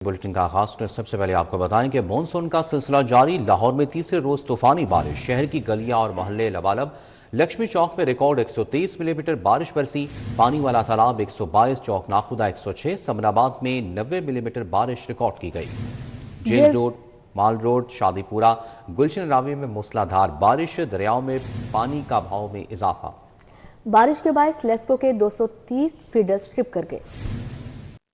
Bulletin کا آغاز کرنے سب سے پہلے آپ کو بتائیں کہ مونسون کا سلسلہ جاری، لاہور میں تیسرے روز طوفانی بارش، شہر کی گلیاں اور محلے لبالب۔ لکشمی چوک میں ریکارڈ 123 ملی میٹر بارش برسی، پانی والا تالاب 122، چوک ناخدا 106، سمن آباد میں 90 ملی میٹر بارش ریکارڈ کی گئی۔ جیل روڈ، مال روڈ، شادی پورہ، گلشن راوی میں موسلادھار بارش، دریاؤں میں پانی کا بہاؤ میں اضافہ۔ بارش کے باعث لیسکو کے 230 فیڈرز ٹرپ کر گئے۔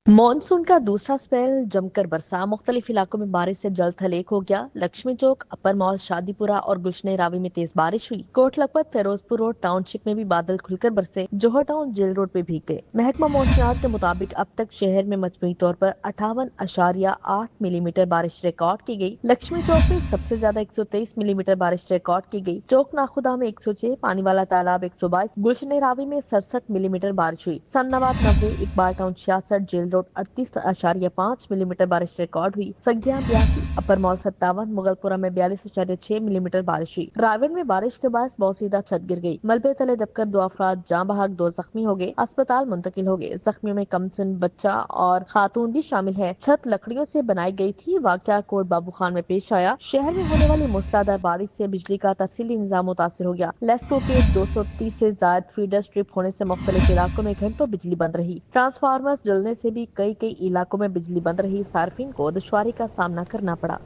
مانسون کا دوسرا سپیل جم کر برسا، مختلف علاقوں میں بارش سے جل تھل ایک ہو گیا۔ لکشمی چوک، اپر مال، شادی پورہ اور گلشن راوی میں تیز بارش ہوئی۔ کوٹ لکھپت، فیروز پور روڈ ٹاؤن شپ میں بھی بادل کھل کر برسے، جوہر ٹاؤن، جیل روڈ پہ بھیگ گئے۔ محکمہ موسمیات کے مطابق اب تک شہر میں مجموعی طور پر 58.8 ملی میٹر بارش ریکارڈ کی گئی۔ لکشمی چوک میں سب سے زیادہ 123 ملی میٹر بارش ریکارڈ کی گئی۔ چوک ناخدا میں 106، پانی والا تالاب 122، گلشن راوی میں 67 ملی میٹر بارش ہوئی۔ سمن آباد 90، اقبال ٹاؤن 66، جیل روڈ 38.5 ملی میٹر بارش ریکارڈ ہوئی۔ سنگیاں 82، اپر مال 57، مغل پورہ میں 42.6 ملی میٹر بارش ہوئی۔ راون میں بارش کے باعث بوسیدہ چھت گر گئی، ملبے تلے دب کر 2 افراد جاں بحق، 2 زخمی ہو گئے، اسپتال منتقل ہو گئے۔ زخمیوں میں کم سن بچہ اور خاتون بھی شامل ہے۔ چھت لکڑیوں سے بنائی گئی تھی۔ واقعہ کوٹ بابو خان میں پیش آیا۔ شہر میں ہونے والی موسلادھار بارش سے بجلی کا ترسیلی نظام متاثر ہو گیا۔ لیسکو کے 230 سے زائد فیڈرز ٹرپ ہونے سے مختلف علاقوں میں گھنٹوں بجلی بند رہی۔ ٹرانسفارمرز جلنے سے بھی کئی علاقوں میں بجلی بند رہی، صارفین کو دشواری کا سامنا کرنا پڑا۔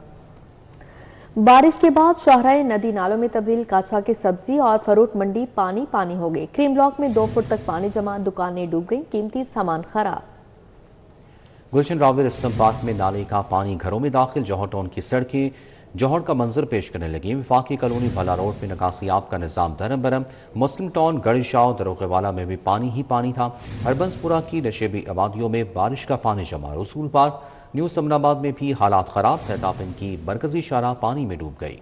بارش کے بعد شاہراہ ندی نالوں میں تبدیل، کاچھا کی سبزی اور فروٹ منڈی پانی پانی ہو گئی۔ کریم بلاک میں 2 فٹ تک پانی جمع، دکانیں ڈوب گئیں، قیمتی سامان خراب۔ گلشن راوی رستم پارک میں نالے کا پانی گھروں میں داخل، جوہر ٹاؤن کی سڑکیں جوہر کا منظر پیش کرنے لگیں۔ وفاقی کالونی بھلا روڈ میں نکاسیاب کا نظام درم برم، مسلم ٹاؤن، گڑھی شاہ، دروغے والا میں بھی پانی ہی پانی تھا۔ ہربنس پورہ کی نشیبی آبادیوں میں بارش کا پانی جمع، رسول پارک، نیو سمن آباد میں بھی حالات خراب، تہتاپن کی مرکزی شاہراہ پانی میں ڈوب گئی۔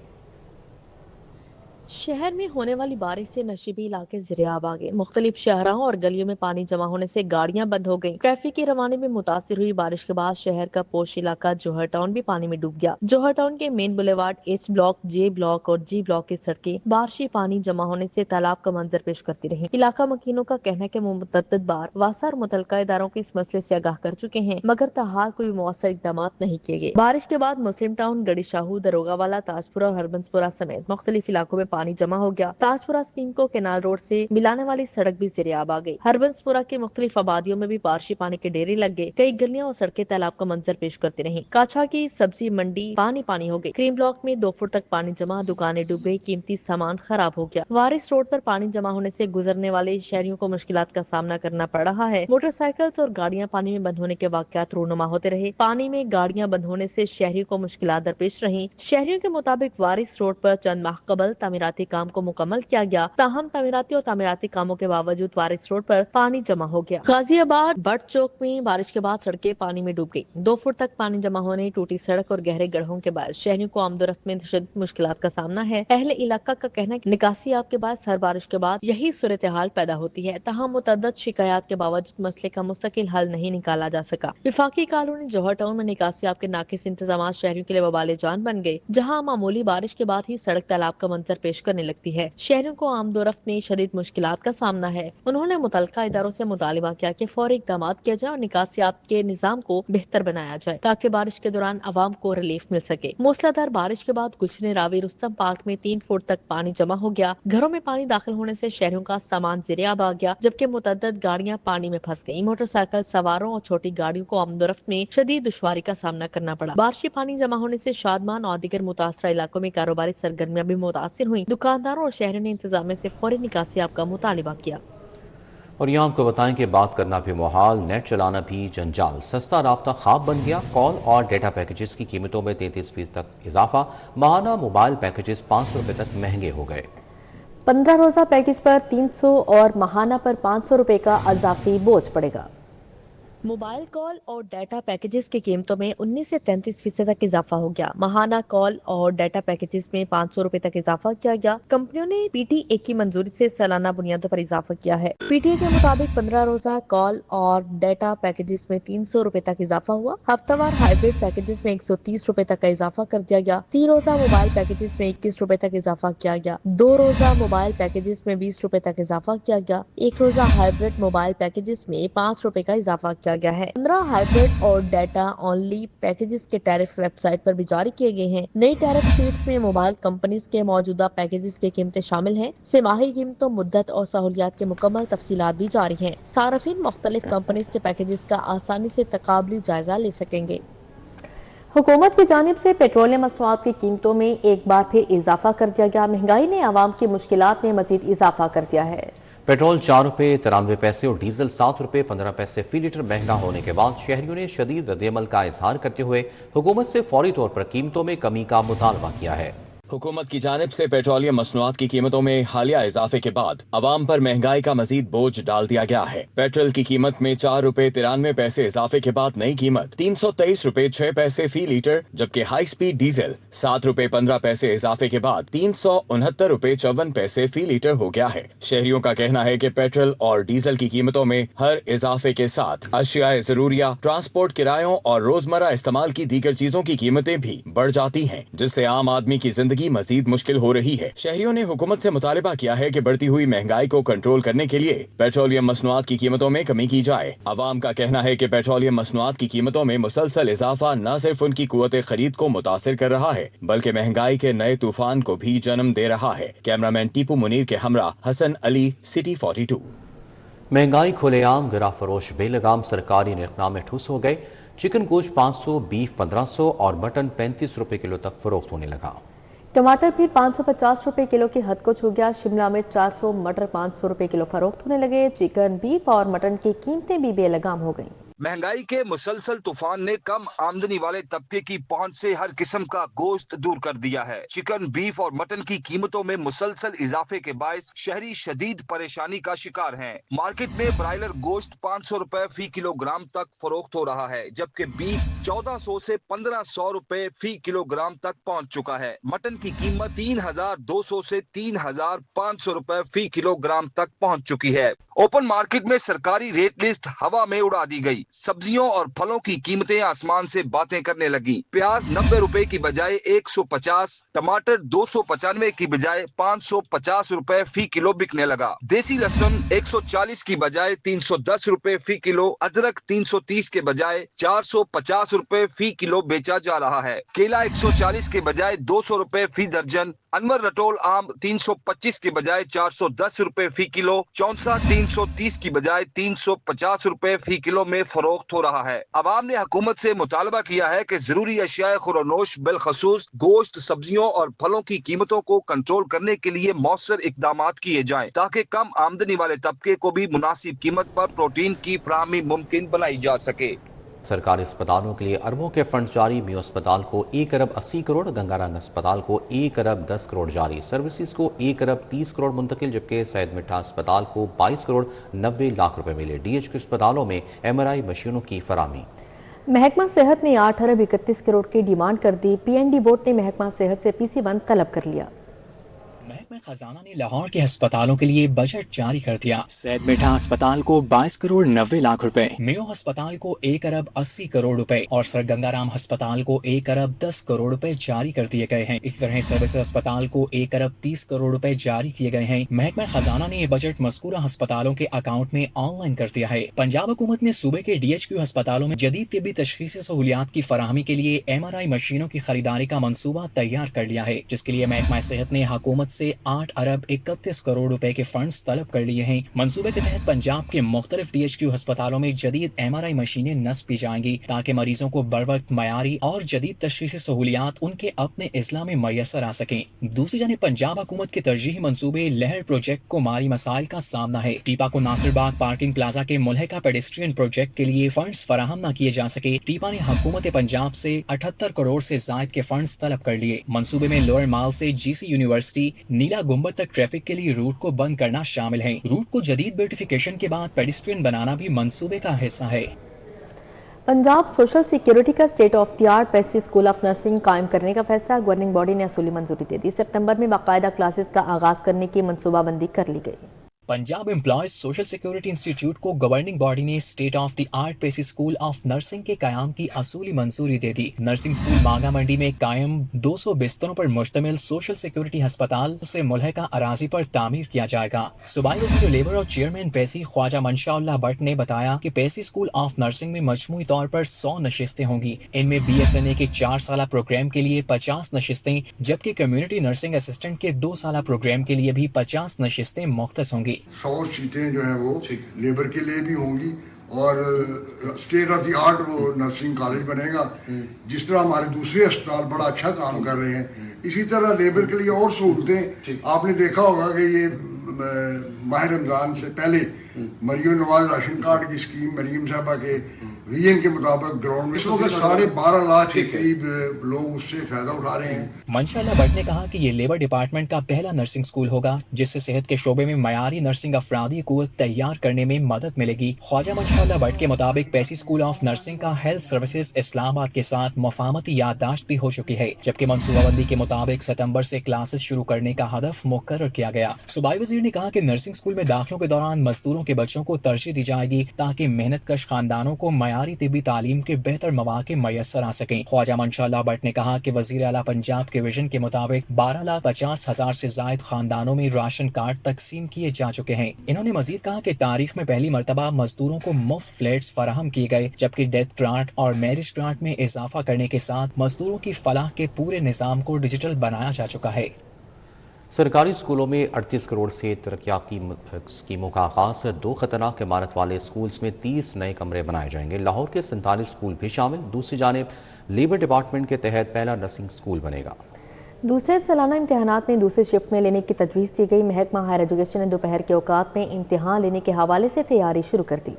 شہر میں ہونے والی بارش سے نشیبی علاقے زیرآب آ گئے۔ مختلف شاہراہوں اور گلیوں میں پانی جمع ہونے سے گاڑیاں بند ہو گئیں۔ ٹریفک کی روانی میں متاثر ہوئی بارش کے بعد شہر کا پوش علاقہ جوہر ٹاؤن بھی پانی میں ڈوب گیا۔ جوہر ٹاؤن کے مین بولیوارڈ، ایچ بلاک، جے بلاک اور جی بلاک کی سڑکیں بارشی پانی جمع ہونے سے تالاب کا منظر پیش کرتی رہیں۔ علاقہ مکینوں کا کہنا ہے کہ متعدد بار واسا اور متعلقہ اداروں کو اس مسئلے سے آگاہ کر چکے ہیں، مگر تاحال کوئی مؤثر اقدامات نہیں کیے گئے۔ بارش کے بعد مسلم ٹاؤن، گڑھی شاہو، دروگا والا، تاجپورہ اور ہربنس پورہ سمیت مختلف علاقوں میں پانی جمع ہو گیا۔ تاجپورہ اسکیم کو کینال روڈ سے ملانے والی سڑک بھی زیرآب آ گئی۔ ہربنس پورہ کے مختلف آبادیوں میں بھی بارشی پانی کے ڈیرے لگ گئے۔ کئی گلیاں اور سڑکیں تالاب کا منظر پیش کرتی رہیں۔ کاچھا کی سبزی منڈی پانی پانی ہو گئی۔ کریم بلاک میں 2 فٹ تک پانی جمع، دکانیں ڈوب گئی، قیمتی سامان خراب ہو گیا۔ وارث روڈ پر پانی جمع ہونے سے گزرنے والے شہریوں کو مشکلات کا سامنا کرنا پڑ رہا ہے۔ موٹر سائیکلز اور گاڑیاں پانی میں بند ہونے کے واقعات رونما ہوتے رہے۔ پانی میں گاڑیاں بند ہونے سے شہریوں کو مشکلات درپیش رہیں۔ شہریوں کے مطابق وارث روڈ پر چند ماہ قبل تعمیراتی کام کو مکمل کیا گیا، تاہم تعمیراتی کاموں کے باوجود وارث روڈ پر پانی جمع ہو گیا۔ غازی آباد بٹ چوک میں بارش کے بعد سڑکیں پانی میں ڈوب گئی۔ 2 فٹ تک پانی جمع ہونے، ٹوٹی سڑک اور گہرے گڑھوں کے باعث شہریوں کو آمد و رفت میں شدید مشکلات کا سامنا ہے۔ اہل علاقہ کا کہنا ہے کہ نکاسیاب کے باعث ہر بارش کے بعد یہی صورتحال پیدا ہوتی ہے، تاہم متعدد شکایات کے باوجود مسئلے کا مستقل حل نہیں نکالا جا سکا۔ وفاقی کالونی جوہر ٹاؤن میں نکاسیاب کے ناقص انتظامات شہریوں کے لیے وبال جان بن گئے، جہاں معمولی بارش کے بعد ہی سڑک تالاب کا منظر پیش کرنے لگتی ہے۔ شہریوں کو آمد و رفت میں شدید مشکلات کا سامنا ہے۔ انہوں نے متعلقہ اداروں سے مطالبہ کیا کہ فوری اقدامات کیا جائے اور نکاسیاب کے نظام کو بہتر بنایا جائے تاکہ بارش کے دوران عوام کو ریلیف مل سکے۔ موسلادھار بارش کے بعد گلشن راوی رستم پارک میں 3 فٹ تک پانی جمع ہو گیا۔ گھروں میں پانی داخل ہونے سے شہریوں کا سامان زیرآب آ گیا، جبکہ متعدد گاڑیاں پانی میں پھنس گئیں۔ موٹر سائیکل سواروں اور چھوٹی گاڑیوں کو آمد و رفت میں شدید دشواری کا سامنا کرنا پڑا۔ بارشی پانی جمع ہونے سے شادمان اور دیگر متاثرہ علاقوں میں کاروباری سرگرمیاں بھی متاثر ہوئیں۔ دکانداروں اور شہریوں نے انتظامیہ سے فوری نکاسیاب کا مطالبہ کیا۔ اور یہاں آپ کو بتائیں کہ بات کرنا بھی محال، نیٹ چلانا بھی جنجال، سستا رابطہ خواب بن گیا۔ کال اور ڈیٹا پیکیجز کی قیمتوں میں 33% تک اضافہ، ماہانہ موبائل پیکیجز 500 روپے تک مہنگے ہو گئے۔ 15 روزہ پیکج پر 300 اور ماہانہ پر 500 روپے کا اضافی بوجھ پڑے گا۔ موبائل کال اور ڈیٹا پیکیجز کی قیمتوں میں 19 سے 33% تک اضافہ ہو گیا۔ ماہانہ کال اور ڈیٹا پیکیجز میں 500 روپے تک اضافہ کیا گیا۔ کمپنیوں نے پی ٹی اے کی منظوری سے سالانہ بنیادوں پر اضافہ کیا ہے۔ پی ٹی اے کے مطابق 15 روزہ کال اور ڈیٹا پیکیجز میں 300 روپے تک اضافہ ہوا۔ ہفتہ وار ہائبرڈ پیکیجز میں 130 روپے تک کا اضافہ کر دیا گیا۔ 3 روزہ موبائل پیکیجز میں 21 روپے تک اضافہ کیا گیا۔ 2 روزہ موبائل پیکیجز میں 20 روپے تک اضافہ کیا گیا۔ 1 روزہ ہائبرڈ موبائل پیکیجز میں 5 روپے کا اضافہ کیا کیا گیا ہے۔ 15 ہائیبرڈ اور ڈیٹا اونلی پیکیجز کے ٹیرف ویب سائٹ پر بھی جاری کیے گئے ہیں۔ نئی ٹیرف شیٹس میں موبائل کمپنیز کے موجودہ پیکیجز کی قیمتیں شامل ہیں۔ سہ ماہی قیمتوں، مدت اور سہولیات کے مکمل تفصیلات بھی جاری ہیں۔ صارفین مختلف کمپنیز کے پیکیجز کا آسانی سے تقابلی جائزہ لے سکیں گے۔ حکومت کی جانب سے پیٹرولیم مصنوعات کی قیمتوں میں ایک بار پھر اضافہ کر دیا گیا۔ مہنگائی نے عوام کی مشکلات میں مزید اضافہ کر دیا ہے۔ پیٹرول 4 روپے 93 پیسے اور ڈیزل 7 روپے 15 پیسے فی لیٹر مہنگا ہونے کے بعد شہریوں نے شدید رد عمل کا اظہار کرتے ہوئے حکومت سے فوری طور پر قیمتوں میں کمی کا مطالبہ کیا ہے۔ حکومت کی جانب سے پیٹرولیم مصنوعات کی قیمتوں میں حالیہ اضافے کے بعد عوام پر مہنگائی کا مزید بوجھ ڈال دیا گیا ہے۔ پیٹرول کی قیمت میں 4 روپے 93 پیسے اضافے کے بعد نئی قیمت 323 روپے 6 پیسے فی لیٹر، جبکہ ہائی سپیڈ ڈیزل 7 روپے 15 پیسے اضافے کے بعد 369 روپے 54 پیسے فی لیٹر ہو گیا ہے۔ شہریوں کا کہنا ہے کہ پیٹرول اور ڈیزل کی قیمتوں میں ہر اضافے کے ساتھ اشیاء ضروریہ، ٹرانسپورٹ کرایوں اور روزمرہ استعمال کی دیگر چیزوں کی قیمتیں بھی بڑھ جاتی ہیں، جس سے عام آدمی کی زندگی مزید مشکل ہو رہی ہے۔ شہریوں نے حکومت سے مطالبہ کیا ہے کہ بڑھتی ہوئی مہنگائی کو کنٹرول کرنے کے لیے پیٹرولیم مصنوعات کی قیمتوں میں کمی کی جائے۔ عوام کا کہنا ہے کہ پیٹرولیم مصنوعات کی قیمتوں میں مسلسل اضافہ نہ صرف ان کی قوت خرید کو متاثر کر رہا ہے بلکہ مہنگائی کے نئے طوفان کو بھی جنم دے رہا ہے۔ کیمرامین ٹیپو منیر کے ہمراہ حسن علی، سٹی 42۔ مہنگائی کھلے عام، گرا فروش بے لگام سرکاری نرخنامے ٹھوس ہو گئے۔ چکن گوشت 500، بیف 1500 اور مٹن 35 روپے کلو تک فروخت ہونے لگا۔ ٹماٹر بھی 550 روپے کلو کی حد کو چھو گیا۔ شملہ مرچ 400، مٹر 500 روپے کلو فروخت ہونے لگے۔ چکن، بیف اور مٹن کی قیمتیں بھی بے لگام ہو گئیں۔ مہنگائی کے مسلسل طوفان نے کم آمدنی والے طبقے کی پہنچ سے ہر قسم کا گوشت دور کر دیا ہے۔ چکن، بیف اور مٹن کی قیمتوں میں مسلسل اضافے کے باعث شہری شدید پریشانی کا شکار ہیں۔ مارکیٹ میں برائلر گوشت 500 روپے فی کلو گرام تک فروخت ہو رہا ہے، جبکہ بیف 1400 سے 1500 روپے فی کلو گرام تک پہنچ چکا ہے۔ مٹن کی قیمت 3200 سے 3500 روپے فی کلو گرام تک پہنچ چکی ہے۔ اوپن مارکیٹ میں سرکاری ریٹ لسٹ ہوا میں اڑا دی گئی۔ سبزیوں اور پھلوں کی قیمتیں آسمان سے باتیں کرنے لگیں۔ پیاز 90 روپے کی بجائے 150، ٹماٹر 295 کی بجائے 550 روپے فی کلو بکنے لگا۔ دیسی لہسن 140 کی بجائے 310 روپے فی کلو، ادرک 330 کے بجائے 450 روپے فی کلو بیچا جا رہا ہے۔ کیلا 140 کے بجائے 200 روپے فی درجن، انور رٹول آم 325 کی بجائے 410 روپے فی کلو، چونسا 330 کی بجائے 350 روپے فی کلو میں فروخت ہو رہا ہے۔ عوام نے حکومت سے مطالبہ کیا ہے کہ ضروری اشیاء خورنوش بالخصوص گوشت، سبزیوں اور پھلوں کی قیمتوں کو کنٹرول کرنے کے لیے مؤثر اقدامات کیے جائیں تاکہ کم آمدنی والے طبقے کو بھی مناسب قیمت پر پروٹین کی فراہمی ممکن بنائی جا سکے۔ سرکاری اسپتالوں کے لیے اربوں کے فنڈ جاری۔ میو اسپتال کو 1 ارب 80 کروڑ، گنگا رنگ اسپتال کو 1 ارب 10 کروڑ جاری، سروسز کو 1 ارب 30 کروڑ منتقل، جبکہ سید مٹھا اسپتال کو 22 کروڑ 90 لاکھ روپے ملے۔ ڈی ایچ کیو اسپتالوں میں MRI مشینوں کی فراہمی۔ محکمہ صحت نے 8 ارب 31 کروڑ کی ڈیمانڈ کر دی۔ PND بورڈ نے محکمہ صحت سے PC1 طلب کر لیا۔ محکمہ خزانہ نے لاہور کے ہسپتالوں کے لیے بجٹ جاری کر دیا۔ سید مٹھا ہسپتال کو 22 کروڑ 90 لاکھ روپے، میو ہسپتال کو 1 ارب 80 کروڑ روپے اور سر گنگا رام ہسپتال کو 1 ارب 10 کروڑ روپے جاری کر دیے گئے ہیں۔ اس طرح سروس ہسپتال کو 1 ارب 30 کروڑ روپے جاری کیے گئے ہیں۔ محکمہ خزانہ نے یہ بجٹ مذکورہ ہسپتالوں کے اکاؤنٹ میں آن لائن کر دیا ہے۔ پنجاب حکومت نے صوبے کے DHQ ہسپتالوں میں جدید طبی تشخیصی سہولیات کی فراہمی کے لیے MRI مشینوں کی خریداری کا منصوبہ تیار کر لیا ہے، جس کے لیے محکمہ صحت نے حکومت سے 8 ارب 31 کروڑ روپے کے فنڈز طلب کر لیے ہیں۔ منصوبے کے تحت پنجاب کے مختلف DHQ ہسپتالوں میں جدید MRI مشینیں نصب کی جائیں گی تاکہ مریضوں کو بروقت معیاری اور جدید تشخیصی سہولیات ان کے اپنے اضلاع میں میسر آ سکیں۔ دوسری جانب پنجاب حکومت کے ترجیحی منصوبے لہر پروجیکٹ کو مالی مسائل کا سامنا ہے۔ ٹیپا کو ناصر باغ پارکنگ پلازا کے ملحقہ پیڈسٹرین پروجیکٹ کے لیے فنڈز فراہم نہ کیے جا سکے۔ ٹیپا نے حکومت پنجاب سے 78 کروڑ سے زائد کے فنڈز طلب کر لیے۔ منصوبے میں لوئر مال سے GC یونیورسٹی نیلا گنبد تک ٹریفک کے لیے روٹ کو بند کرنا شامل ہے۔ روٹ کو جدید بیوٹیفیکیشن کے بعد پیڈسٹرین بنانا بھی منصوبے کا حصہ ہے۔ پنجاب سوشل سیکیورٹی کا state of the art pastry school of nursing قائم کرنے کا فیصلہ، گورننگ باڈی نے اصولی منظوری دے دی۔ سپتمبر میں باقاعدہ کلاسز کا آغاز کرنے کی منصوبہ بندی کر لی گئی۔ Punjab employees social security institute को गवर्निंग बॉडी ने स्टेट ऑफ द आर्ट पेसी स्कूल ऑफ नर्सिंग के कयाम की असूली मंजूरी दे दी। नर्सिंग स्कूल मांगा मंडी में कायम 200 बिस्तरों पर मुश्तमिल सोशल सिक्योरिटी अस्पताल से मुल्हका अराजी पर तामीर किया जाएगा। सूबाई वज़ीर लेबर और चेयरमैन पेसी ख्वाजा मंशाउल्लाह भट्ट ने बताया कि पेसी स्कूल ऑफ नर्सिंग में मजमूई तौर पर 100 नशिस्तें होंगी। इनमें BSNA के 4 साला प्रोग्राम के लिए 50 नशिस्तें, जबकि कम्युनिटी नर्सिंग असिस्टेंट के 2 साला प्रोग्राम के लिए भी 50 नशिस्तें मुख्तस होंगी। 100 सीटें जो हैं वो लेबर के लिए भी होंगी और स्टेट ऑफ द आर्ट वो नर्सिंग कॉलेज बनेगा। जिस तरह हमारे दूसरे अस्पताल बड़ा अच्छा काम कर रहे हैं, इसी तरह लेबर के लिए और सहूलतें। आपने देखा होगा कि ये माह रमज़ान से पहले मरीम नवाज राशन कार्ड की स्कीम मरीम साहबा के विजन के मुताबिक ग्राउंड में इस वक्त 12.5 लाख के करीब लोग उससे फायदा उठा रहे हैं। मंशाल्लाह भट्ट ने कहा कि ये लेबर डिपार्टमेंट का पहला नर्सिंग स्कूल होगा जिससे सेहत के शोबे में मयारी नर्सिंग अफरादी कुव्वत तैयार करने में मदद मिलेगी। ख्वाजा मंशाल्लाह भट्ट के मुताबिक पेसी स्कूल ऑफ नर्सिंग का हेल्थ सर्विसेज इस्लामाबाद के साथ मुफाहमती याददाश्त भी हो चुकी है, जबकि मनसूबाबंदी के मुताबिक सितंबर से क्लासेस शुरू करने का हदफ मुकर्रर किया गया। सूबाई वजीर ने कहा कि नर्सिंग स्कूल में दाखिलों के दौरान मजदूरों के बच्चों को तरजीह दी जाएगी ताकि मेहनत कश खानदानों को मयारी तिब्बी तालीम के बेहतर मौके मैसर आ सकें। ख्वाजा मंशाल्लाह भट्ट ने कहा कि वजीर आला पंजाब के विजन के मुताबिक 12,50,000 से जायद खानदानों में राशन कार्ड तकसीम किए जा चुके हैं। इन्होंने मजीद कहा कि तारीख में पहली मरतबा मजदूरों को मुफ्त फ्लैट्स फराहम किए गए, जबकि डेथ ग्रांट और मैरिज ग्रांट में इजाफा करने के साथ मजदूरों की फलाह के पूरे निज़ाम को डिजिटल बनाया जा चुका है। सरकारी स्कूलों में 38 करोड़ से तरक्याती स्कीमों का आगाज। 2 खतरनाक इमारत वाले स्कूल्स में 30 नए कमरे बनाए जाएंगे। लाहौर के 47 स्कूल भी शामिल। दूसरी जानिब लेबर डिपार्टमेंट के तहत पहला नर्सिंग स्कूल बनेगा। दूसरे सालाना इम्तिहानात में दूसरे शिफ्ट में लेने की तजवीज़ दी गई। महकमा हायर एजुकेशन ने दोपहर के औकात में इम्तिहान लेने के हवाले से तैयारी शुरू कर दी।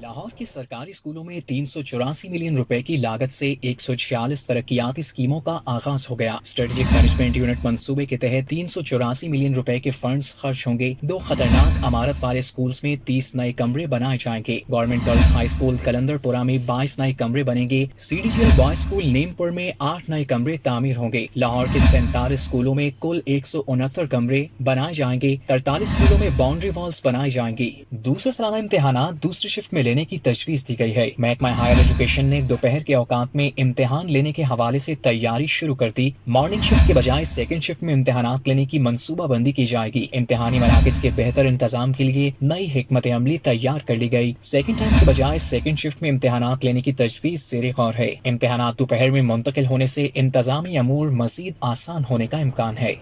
लाहौर के सरकारी स्कूलों में 384 मिलियन रुपए की लागत से 146 तरक्याती स्कीमों का आगाज हो गया। स्ट्रेटेजिक मैनेजमेंट यूनिट मंसूबे के तहत 384 मिलियन रुपए के फंड्स खर्च होंगे। 2 खतरनाक इमारत वाले स्कूल्स में 30 नए कमरे बनाए जाएंगे। गवर्नमेंट गर्ल्स हाई स्कूल कलंदरपुरा में 22 नए कमरे बनेंगे। CDGL बॉयज स्कूल नीमपुर में 8 नए कमरे तामीर होंगे। लाहौर के 47 स्कूलों में कुल 169 कमरे बनाए जाएंगे। 43 स्कूलों में बाउंड्री वॉल्स बनाई जाएंगी। दूसरे सालाना इम्तिहानात दूसरी शिफ्ट में लेने की तजवीज दी गई है। महकमा हायर एजुकेशन ने दोपहर के औकात में इम्तिहान लेने के हवाले से तैयारी शुरू कर दी। मॉर्निंग शिफ्ट के बजाय सेकंड शिफ्ट में इम्तिहानात लेने की मंसूबा बंदी की जाएगी। इम्तिहानी मराकज के बेहतर इंतजाम के लिए नई हिकमत अमली तैयार कर ली गई। सेकंड टाइम के बजाय सेकंड शिफ्ट में इम्तिहानात लेने की तजवीज ज़ेरे गौर है। इम्तिहानात दोपहर में मुंतकिल होने से इंतजामी अमूर मजीद आसान होने का इम्कान है।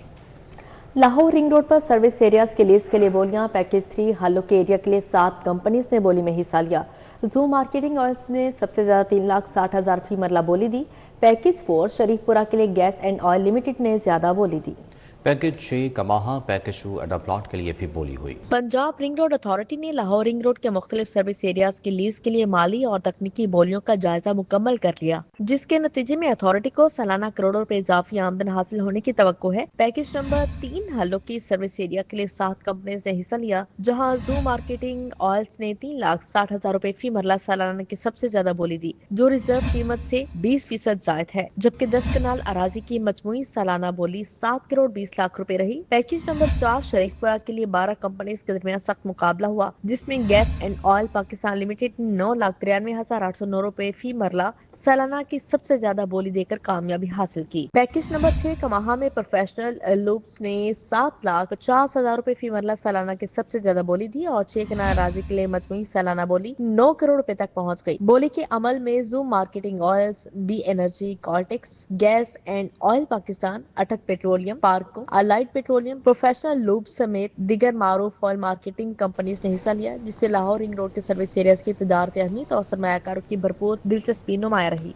लाहौर रिंग रोड पर सर्विस एरियाज के लीज के लिए बोलियां। पैकेज 3 हल्लो के एरिया के लिए 7 कंपनीज ने बोली में हिस्सा लिया। जू मार्केटिंग ऑयल्स ने सबसे ज्यादा 3,60,000 फी मरला बोली दी। पैकेज 4 शरीफपुरा के लिए गैस एंड ऑयल लिमिटेड ने ज्यादा बोली दी। पैकेज 6 कमाहा पैकेज 2 अड्डा प्लॉट के लिए भी बोली हुई। पंजाब रिंग रोड अथॉरिटी ने लाहौर रिंग रोड के मुख्तलिफ सर्विस एरियाज की लीज के लिए माली और तकनीकी बोलियों का जायजा मुकम्मल कर लिया, जिसके नतीजे में अथॉरिटी को सालाना करोड़ों रुपए इजाफी आमदन हासिल होने की तवक्को है। पैकेज नंबर 3 हल्लो की सर्विस एरिया के लिए 7 कंपनी ने हिस्सा लिया, जहाँ जू मार्केटिंग ऑयल्स ने 3,60,000 रुपए फी मरला सालाना की सबसे ज्यादा बोली दी, जो रिजर्व कीमत से 20% जायद है। जबकि 10 कनाल अराजी की मजमूई सालाना बोली 7 करोड़ 20 लाख रुपए रही। पैकेज नंबर 4 शरीफपुरा के लिए 12 कंपनी के दरमियान सख्त मुकाबला हुआ, जिसमें gas and oil Pakistan limited 9,93,809 रुपए फी मरला सालाना की सबसे ज्यादा बोली देकर कामयाबी हासिल की। पैकेज नंबर 6 कमाहा में प्रोफेशनल लूप्स ने 7,50,000 रुपए फी मरला सालाना की सबसे ज्यादा बोली दी और 6 कनाल अराजी के लिए मजमूई सालाना बोली 9 करोड़ रुपए तक पहुँच गयी। बोली के अमल में Zoom marketing oils, Be energy, Cortex, gas and oil Pakistan, Attock petroleum, Parco, allied petroleum, professional loop समेत दिगर मारूफ ऑयल मार्केटिंग कंपनीज ने हिस्सा लिया, जिससे लाहौर रिंग रोड के सर्विस एरियाज की तदारत अहमियत और सरमायाकारों की भरपूर दिलचस्पी नुमाया रही।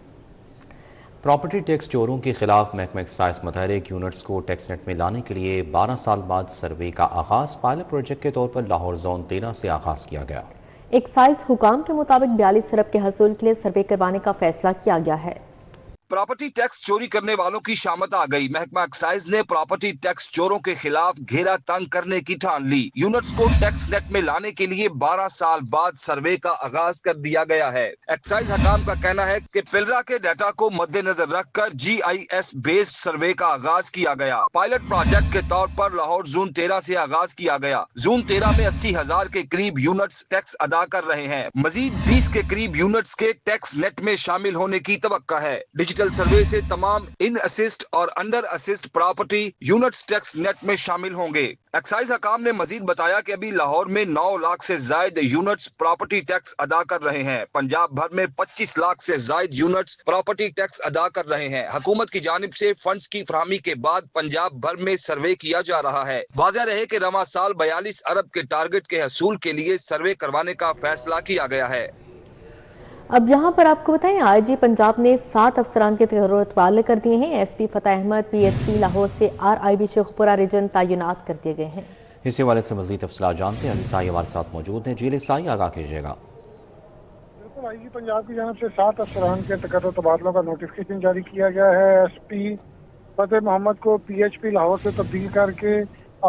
प्रॉपर्टी टैक्स चोरों के खिलाफ महकमा एक्साइज मुतहरिक यूनिट्स को टैक्स नेट में लाने के लिए 12 साल बाद सर्वे का आगाज पायलट प्रोजेक्ट के तौर पर लाहौर जोन 13 से आगाज किया गया। एक्साइज हुकाम के मुताबिक 42 अरब के हसूल के लिए सर्वे करवाने का फैसला किया गया है। प्रॉपर्टी टैक्स चोरी करने वालों की शामत आ गई। महकमा एक्साइज ने प्रॉपर्टी टैक्स चोरों के खिलाफ घेरा तंग करने की ठान ली। यूनिट्स को टैक्स नेट में लाने के लिए 12 साल बाद सर्वे का आगाज कर दिया गया है। एक्साइज हकाम का कहना है कि पिलरा के डाटा को मद्देनजर रखकर GIS बेस्ड सर्वे का आगाज किया गया। पायलट प्रोजेक्ट के तौर पर लाहौर जोन 13 से आगाज किया गया। जोन 13 में 80,000 के करीब यूनिट्स टैक्स अदा कर रहे हैं। मजीद 20 के करीब यूनिट्स के टैक्स नेट में शामिल होने की तवक्का है। डिजिटल सर्वे से तमाम इन असिस्ट और under assist property units tax net में शामिल होंगे। एक्साइज हकाम ने मजीद बताया कि अभी लाहौर में 9 लाख से जायद यूनिट्स प्रॉपर्टी टैक्स अदा कर रहे हैं। पंजाब भर में 25 लाख से जायद यूनिट्स प्रॉपर्टी टैक्स अदा कर रहे हैं। हुकूमत की जानिब से फंड्स की फराहमी के बाद पंजाब भर में सर्वे किया जा रहा है। वाज़ेह रहे कि रवां साल 42 अरब के टारगेट के हसूल के लिए सर्वे करवाने का फैसला किया गया है। अब यहाँ पर आपको बताएं, IG पंजाब ने 7 अफसरान के तबादले कर दिए हैं। SP फतेह अहमद PHP लाहौर से RIB शेखपुरा रीजन तैनात कर दिए गए हैं। इस हवाले से मजीद तफसीलात जानते हैं। अली साई हमारे साथ मौजूद हैं। जी अली साई, आगाह कीजिएगा। बिल्कुल, IG पंजाब की जानब से 7 अफसरान के तबादलों का नोटिफिकेशन जारी किया गया है। SP फतेह मोहम्मद को PHP लाहौर से तब्दील करके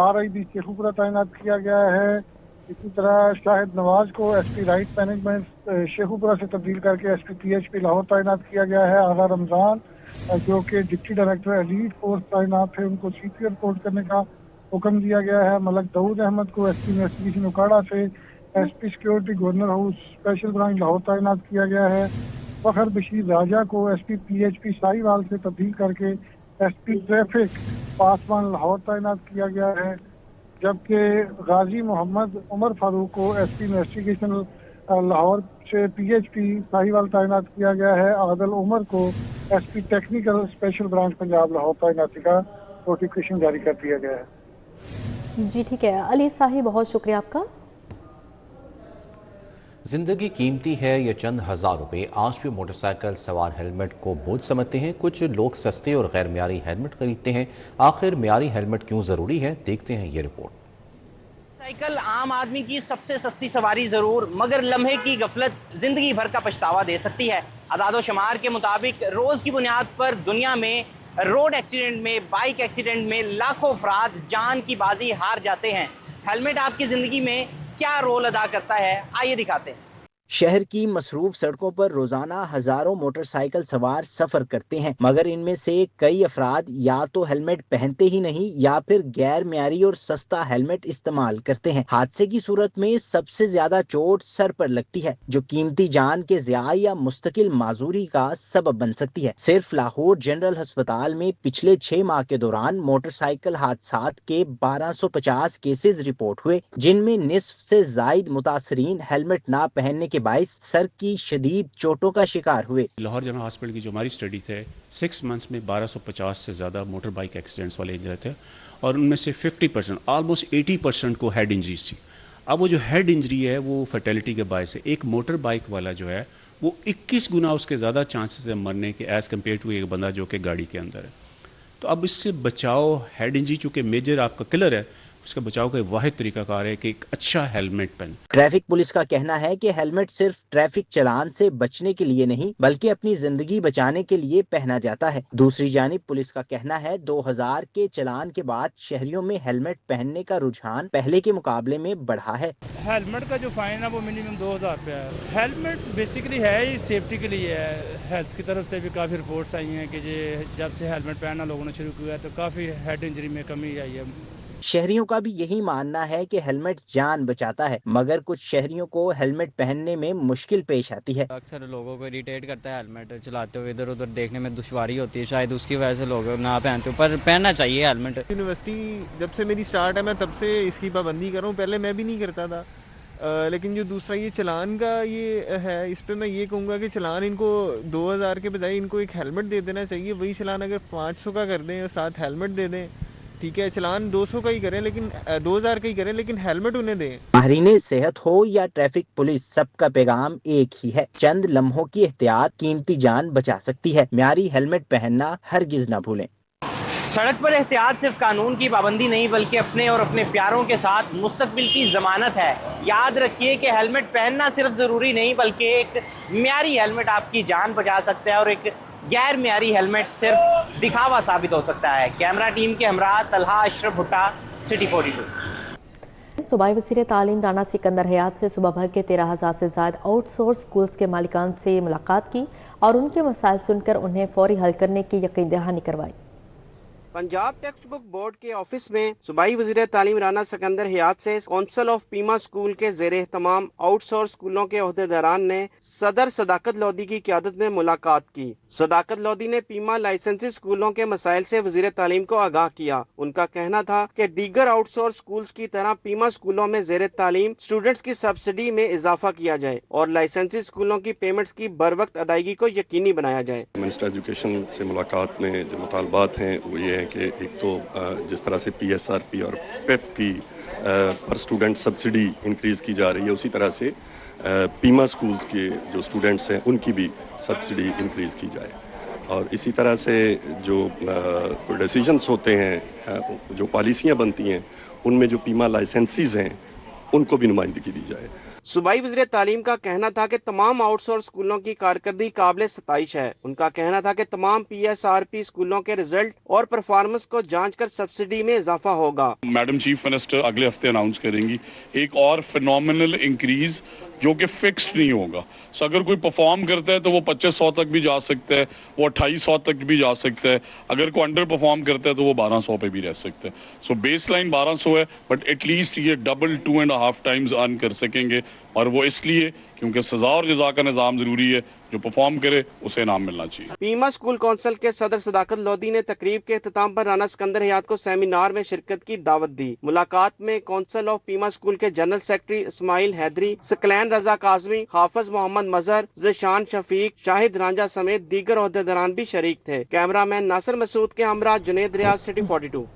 RIB शेखपुरा तैनात किया गया है। इसी तरह शाहिद नवाज को SP राइट मैनेजमेंट शेखपुरा से तब्दील करके SP PHP लाहौर तैनात किया गया है। आला रमजान जो कि डिप्टी डायरेक्टर एलीट फोर्स तैनात थे, उनको CP रिपोर्ट करने का हुक्म दिया गया है। मलक दाऊद अहमद को SP इन्वेस्टिगेशन उकाड़ा से SP security governor house special branch Lahore तैनात किया गया है। फखर बशीर राजा को SP PHP साहिवाल से तब्दील करके SP ट्रैफिक पासवान लाहौर तैनात किया गया है। जबकि गाजी मोहम्मद उमर फारूक को SP इन्वेस्टिगेशन लाहौर से PHP साहिवाल तैनात किया गया है। आदल उमर को SP technical special branch Punjab Lahore तैनाती का नोटिफिकेशन जारी कर दिया गया है। जी ठीक है अली साहिब, बहुत शुक्रिया आपका। जिंदगी कीमती है, ये चंद हजार रुपए आज भी मोटरसाइकिल सवार हेलमेट को बोझ समझते हैं। कुछ लोग सस्ते और गैर मियारी हेलमेट खरीदते हैं। आखिर मियारी हेलमेट क्यों जरूरी है, देखते हैं ये रिपोर्ट। साइकिल आम आदमी की सबसे सस्ती सवारी जरूर, मगर लम्हे की गफलत जिंदगी भर का पछतावा दे सकती है। अदादो शुमार के मुताबिक रोज की बुनियाद पर दुनिया में रोड एक्सीडेंट में, बाइक एक्सीडेंट में लाखों अफराद जान की बाजी हार जाते हैं। हेलमेट आपकी जिंदगी में क्या रोल अदा करता है, आइए दिखाते हैं। शहर की मसरूफ सड़कों पर रोजाना हजारों मोटरसाइकिल सवार सफर करते हैं, मगर इनमें से कई अफराद या तो हेलमेट पहनते ही नहीं या फिर गैर मियारी और सस्ता हेलमेट इस्तेमाल करते हैं। हादसे की सूरत में सबसे ज्यादा चोट सर पर लगती है, जो कीमती जान के ज़िया या मुस्तकिल माजूरी का सबब बन सकती है। सिर्फ लाहौर जनरल अस्पताल में पिछले 6 माह के दौरान मोटरसाइकिल हादसात के 1250 केसेस रिपोर्ट हुए, जिनमें निस्फ से जायद मुतासरीन हेलमेट ना पहनने के बाइस सर की शदीद चोटों का शिकार हुए। लाहौर जनरल हॉस्पिटल की जो हमारी स्टडी थे, 6 मंथ्स में 1250 से ज़्यादा मोटर बाइक एक्सीडेंट्स वाले इंजर थे और उनमें से 50% ऑलमोस्ट 80% को हेड इंजरीज थी। अब वो जो हेड इंजरी है वो फर्टिलिटी के बायस है। एक मोटर बाइक वाला जो है वो 21 गुना उसके ज़्यादा चांसेस है मरने के एज़ कम्पेयर टू एक बंदा जो कि गाड़ी के अंदर है। तो अब इससे बचाओ, हेड इंजरी चूँकि मेजर आपका किलर है, उसका बचाव का वाहिद तरीकाकार है कि एक अच्छा हेलमेट पहने। ट्रैफिक पुलिस का कहना है कि हेलमेट सिर्फ ट्रैफिक चलान से बचने के लिए नहीं बल्कि अपनी जिंदगी बचाने के लिए पहना जाता है। दूसरी जानिब पुलिस का कहना है 2000 के चलान के बाद शहरियों में हेलमेट पहनने का रुझान पहले के मुकाबले में बढ़ा है। हेलमेट का जो फाइन है वो मिनिमम 2000 रुपया है। हेलमेट बेसिकली है ही सेफ्टी के लिए है। हेल्थ की तरफ से भी काफ़ी रिपोर्ट्स आई हैं कि जब से हेलमेट पहनना लोगों ने शुरू किया तो काफ़ी हेड इंजरी में कमी आई है। शहरियों का भी यही मानना है कि हेलमेट जान बचाता है, मगर कुछ शहरियों को हेलमेट पहनने में मुश्किल पेश आती है। अक्सर लोगों को इरिटेट करता है हेलमेट चलाते हुए, इधर उधर देखने में दुश्वारी होती है, शायद उसकी वजह से लोग ना पहनते हो, पर पहनना चाहिए हेलमेट। यूनिवर्सिटी जब से मेरी स्टार्ट है मैं तब से इसकी पाबंदी कर रहा हूँ। पहले मैं भी नहीं करता था, लेकिन जो दूसरा ये चलान का ये है, इस पर मैं ये कहूँगा कि चलान इनको 2000 के बजाय इनको एक हेलमेट दे देना चाहिए। वही चलान अगर 500 का कर दें और साथ हेलमेट दे दें, ठीक है, चलान 200 का ही करें लेकिन 2000 का ही करें, लेकिन हेलमेट उन्हें दें। माहिरीन सेहत हो या ट्रैफिक पुलिस, सबका पैगाम एक ही है, चंद लम्हों की एहतियात कीमती जान बचा सकती है। म्यारी हेलमेट पहनना हरगिज ना भूलें। सड़क पर एहतियात सिर्फ कानून की पाबंदी नहीं बल्कि अपने और अपने प्यारों के साथ मुस्तकबिल की जमानत है। याद रखिए कि हेलमेट पहनना सिर्फ ज़रूरी नहीं बल्कि एक म्यारी हेलमेट आपकी जान बचा सकता है और एक गैर मियारी हेलमेट सिर्फ दिखावा साबित हो सकता है। कैमरा टीम के हमरा तलहा अशरफ भुट्टा, सिटी 42। सूबाई वज़ीर तालीम राना सिकंदर हयात से सुबह भर के 13,000 से ज़्यादा आउटसोर्स स्कूल्स के मालिकान से मुलाकात की और उनके मसाइल सुनकर उन्हें फौरी हल करने की यकीन दहानी करवाई। पंजाब टेक्स्ट बुक बोर्ड के ऑफिस में सूबाई वज़ीर तालीम राना सिकंदर हयात से कौंसल ऑफ पीमा स्कूल के ज़ेरे तमाम आउटसोर्स स्कूलों के ओहदेदारान ने सदर सदाकत लोधी की क़यादत में मुलाकात की। सदाकत लोधी ने पीमा लाइसेंसी स्कूलों के मसाइल से वज़ीर तालीम को आगाह किया। उनका कहना था कि दीगर आउटसोर्स स्कूल्स की तरह पीमा स्कूलों में ज़ेरे तालीम स्टूडेंट्स की सब्सिडी में इजाफा किया जाए और लाइसेंसी स्कूलों की पेमेंट्स की बर वक्त अदायगी को यकीनी बनाया जाए। मिनिस्टर एजुकेशन से मुलाकात में जो मुतालबात हैं वो ये है कि एक तो जिस तरह से PSRP और PEF की पर स्टूडेंट सब्सिडी इंक्रीज़ की जा रही है, उसी तरह से पीमा स्कूल्स के जो स्टूडेंट्स हैं उनकी भी सब्सिडी इंक्रीज़ की जाए। और इसी तरह से जो कोई डिसीजंस होते हैं, जो पॉलिसियाँ बनती हैं, उनमें जो पीमा लाइसेंसीज हैं उनको भी नुमाइंदगी दी जाए। सूबाई वज़ीर तालीम का कहना था कि तमाम आउटसोर्स स्कूलों की कारकर्दगी काबिल सताइश है। उनका कहना था कि तमाम PSRP स्कूलों के रिजल्ट और परफॉर्मेंस को जांच कर सब्सिडी में इजाफा होगा। मैडम चीफ मिनिस्टर अगले हफ्ते अनाउंस करेंगी एक और फिनोमिनल इंक्रीज जो कि फिक्स्ड नहीं होगा। सो अगर कोई परफॉर्म करता है तो वो 2500 तक भी जा सकता है, वो 2800 तक भी जा सकता है। अगर कोई अंडर परफॉर्म करता है तो वो 1200 पे भी रह सकता है। सो बेस लाइन 1200 है, बट एटलीस्ट ये डबल 2.5 टाइम्स अर्न कर सकेंगे। और वो इसलिए क्योंकि सजा और जजा का निज़ाम ज़रूरी है, जो परफॉर्म करे उसे इनाम मिलना चाहिए। पीमा स्कूल कौंसिल के सदर सदाकत लोधी ने तकरीब के इख्तिताम पर राना सिकंदर हयात को सेमिनार में शिरकत की दावत दी। मुलाकात में कौंसिल ऑफ पीमा स्कूल के जनरल सेक्रेटरी इस्माइल हैदरी, सकलैन रजा काजमी, हाफिज मोहम्मद मजहर, ज़शान शफीक, शाहिद रांझा समेत दीगर ओहदेदारान भी शरीक थे। कैमरामैन नासिर मसूद के हमरा जुनेद रियाज, सिटी 42।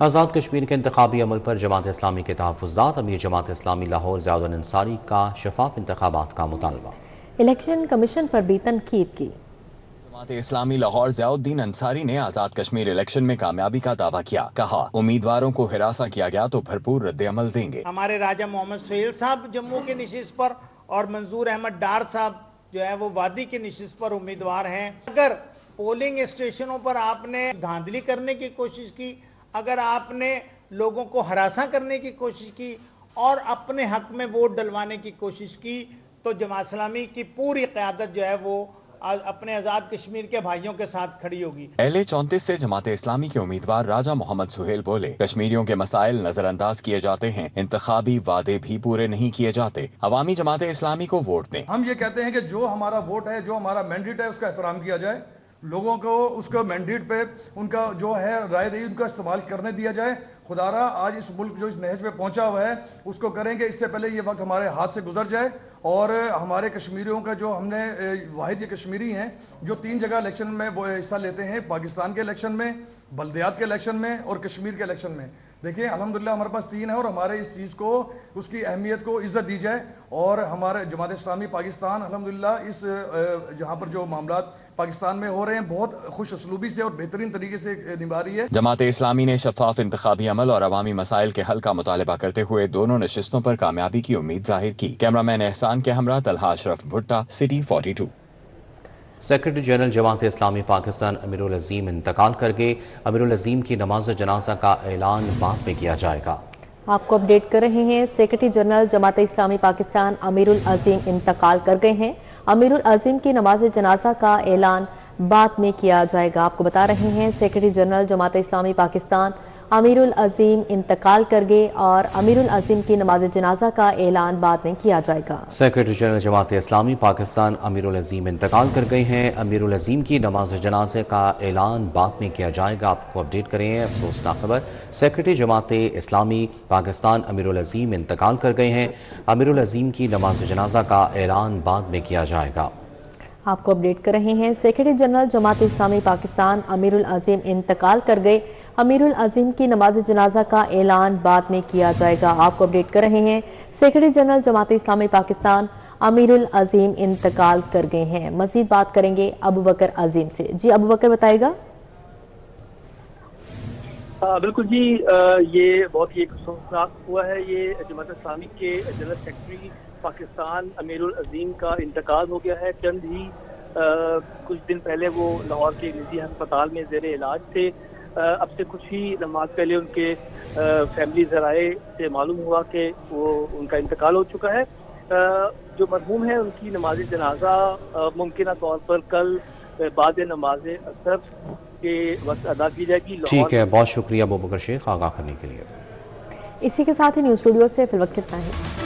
आज़ाद कश्मीर के इंतखाबी अमल पर जमात इस्लामी के तहफ़्फ़ुज़ात, अमीर जमात इस्लामी लाहौर ज़ियाउद्दीन अंसारी का शफाफ इंतखाबात का मुतालबा। इलेक्शन कमीशन पर भी तनकीद की। जमात इस्लामी लाहौर ज़ियाउद्दीन अंसारी ने आज़ाद कश्मीर इलेक्शन में कामयाबी का दावा किया। कहा उम्मीदवारों को हिरासा किया गया तो भरपूर रद्द-ए-अमल देंगे। हमारे राजा मोहम्मद सुहेल साहब जम्मू के निशिस्त पर और मंजूर अहमद डार साहब जो है वो वादी के निशिस्त पर उम्मीदवार हैं। अगर पोलिंग स्टेशनों पर आपने धांधली करने की कोशिश की, अगर आपने लोगों को हरासा करने की कोशिश की और अपने हक में वोट डलवाने की कोशिश की, तो जमात इस्लामी की पूरी क़यादत जो है वो अपने आज़ाद कश्मीर के भाइयों के साथ खड़ी होगी। LA 34 से जमात इस्लामी के उम्मीदवार राजा मोहम्मद सुहेल बोले, कश्मीरियों के मसाइल नजरअंदाज किए जाते हैं, इंतखाबी वादे भी पूरे नहीं किए जाते। अवामी जमात इस्लामी को वोट दें। हम ये कहते हैं कि जो हमारा वोट है, जो हमारा मैंडेट है, उसका एहतराम किया जाए। लोगों को उसका मैंडेट पे उनका जो है राय दही उनका इस्तेमाल करने दिया जाए। खुदारा आज इस मुल्क जो इस नहज पे पहुंचा हुआ है उसको करेंगे, इससे पहले ये वक्त हमारे हाथ से गुजर जाए। और हमारे कश्मीरियों का जो हमने वाहिद ये कश्मीरी हैं जो 3 जगह इलेक्शन में वो हिस्सा लेते हैं, पाकिस्तान के इलेक्शन में, बल्दियात के इलेक्शन में और कश्मीर के इलेक्शन में। देखिए अल्हम्दुलिल्लाह हमारे पास 3 है और हमारे इस चीज़ को, उसकी अहमियत को इज्जत दी जाए। और हमारे जमात इस्लामी पाकिस्तान अल्हम्दुलिल्लाह इस जहाँ पर जो मामलात पाकिस्तान में हो रहे हैं बहुत खुश असलूबी से और बेहतरीन तरीके से निभा रही है। जमात इस्लामी ने शफाफ इंतखाबी अमल और अवामी मसाइल के हल का मुतालबा करते हुए दोनों नशिस्तों पर कामयाबी की उम्मीद जाहिर की। कैमरामैन एहसान के हमरा तलहा अशरफ भुट्टा, city 42। Secretary general Jamaat Islami Pakistan अमीरुल अजीम इंतकाल कर गए। अमीरुल अजीम की नमाज जनाजा का ऐलान बाद में किया जाएगा। आपको अपडेट कर रहे हैं, सेक्रेटरी जनरल जमात इस्लामी पाकिस्तान अमीरुल अजीम इंतकाल कर गए हैं। अमीरुल अजीम की नमाज जनाजा का ऐलान बाद में किया जाएगा। आपको बता रहे हैं, सेक्रेटरी जनरल जमात इस्लामी पाकिस्तान अमीरुल अजीम इंतकाल कर गए और अमीरुल अजीम की नमाज जनाजा का ऐलान बाद में किया जाएगा। सेक्रेटरी जनरल जमात इस्लामी पाकिस्तान अमीरुल अजीम इंतकाल कर गए हैं। अमीरुल अजीम की नमाज जनाजे का ऐलान बाद में किया जाएगा। आपको अपडेट करें, अफसोसनाक खबर, सेक्रेटरी जमात इस्लामी पाकिस्तान अमीरुल अजीम इंतकाल कर गए हैं। अमीरुल अजीम की नमाज जनाजा का ऐलान बाद में किया जाएगा। आपको अपडेट कर रहे हैं, सेक्रेटरी जनरल जमात इस्लामी पाकिस्तान अमीरुल अजीम इंतकाल कर गए। अमीरुल अजीम की नमाज जनाजा का ऐलान बाद में किया जाएगा। आपको अपडेट कर रहे हैं, सेक्रेटरी जनरल जमात इस्लामी पाकिस्तान अमीरुल अजीम इंतकाल कर गए हैं। मजीद बात करेंगे अबू बकर अजीम से। जी अबू बकर बताएगा। बिल्कुल जी, ये बहुत ही एक अफसोसनाक हुआ है। ये जमात इस्लामी के जनरल सेक्रेटरी पाकिस्तान अमीरुल अजीम का इंतकाल हो गया है। चंद ही کچھ دن پہلے وہ لاہور کے ایک نجی ہسپتال میں زیر علاج تھے. اب سے کچھ ہی لمحات پہلے ان کے فیملی ذرائع سے معلوم ہوا کہ وہ ان کا انتقال ہو چکا ہے. جو مرحوم ہے ان کی نماز جنازہ ممکنہ طور پر کل بعد نماز عصر کے وقت ادا کی جائے گی. ٹھیک ہے، بہت شکریہ ابوبکر شیخ آگاہ کرنے کے لیے. اسی کے ساتھ ہی نیوز اسٹوڈیو سے فی الوقت اتنا ہے.